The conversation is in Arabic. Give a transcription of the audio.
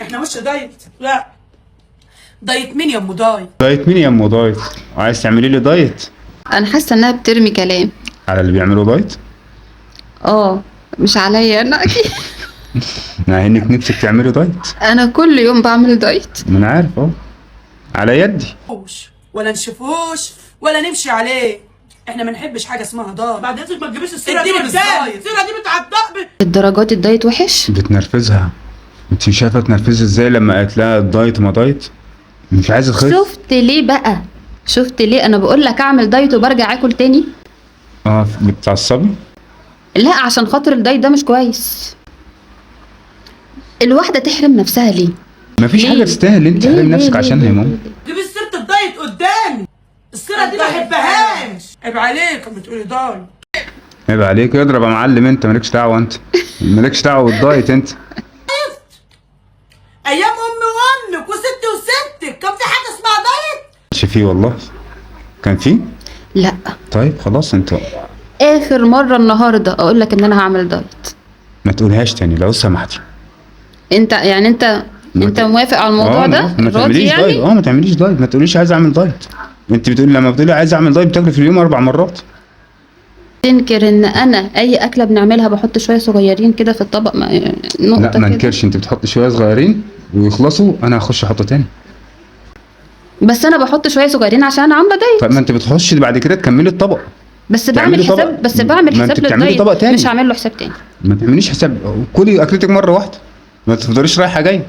احنا وش دايت؟ لا. دايت مين يا ام دايت؟ دايت مين يا ام دايت؟ عايز تعملي لي دايت انا حاسه انها بترمي كلام. على اللي بيعملوا دايت؟ مش عليا انا اكيد. مع انك نفسك تعملي دايت. انا كل يوم بعمل دايت. ما انا عارف اهو، على يدي. ولا نشوفوش ولا نمشي عليه. احنا ما نحبش حاجه اسمها دايت. بعد اذنك ما تجيبيش السيره دي بالدايت. السيره دي بتعدق الدرجات الدايت وحش؟ بتنرفزها. انت شايفه تنرفزها ازاي لما قالت لها الدايت ما دايت؟ مش عايزه تخس. شفت ليه بقى؟ شفت ليه انا بقول لك اعمل دايت وبرجع اكل تاني؟ بتتعصبي؟ لا، عشان خاطر الدايت ده مش كويس. الواحده تحرم نفسها ليه؟ مفيش حاجه تستاهل انت تحرمي نفسك عشانها يا ماما. جيبي سيره الدايت قدامي. السيره دي ما بحبهاش. عيب عليك بتقولي دايت. عيب عليك، اضرب يا معلم، انت مالكش دعوه، انت مالكش دعوه بالدايت انت. ايام امي وامك وستي وستك كان في حاجه اسمها دايت؟ مش فيه والله. كان فيه؟ لا. طيب خلاص، انت اخر مره النهارده اقول لك ان انا هعمل دايت. ما تقولهاش تاني لو سمحتي. انت موافق على الموضوع ده؟ ما راضي تعمليش يعني؟ دايت. ما تعمليش دايت، ما تقوليش عايز اعمل دايت. انت بتقولي لما بتقولي عايز اعمل دايت بتاكلي في اليوم 4 مرات. تنكر ان انا اي اكله بنعملها بحط شويه صغيرين كده في الطبق نقطه لا كده؟ ما انكرش، انت بتحطي شويه صغيرين ويخلصوا انا هخش احط تاني. بس انا بحط شويه صغيرين عشان انا عامله دايت. طب ما انت بتخشي بعد كده تكملي الطبق. بس تعملي بعمل طبق. حساب، ما انت بتعملي طبق تاني. مش هعمل له حساب تاني. ما تعمليش حساب، كلي اكلتك مره واحده، ما تفضليش رايحه جايه.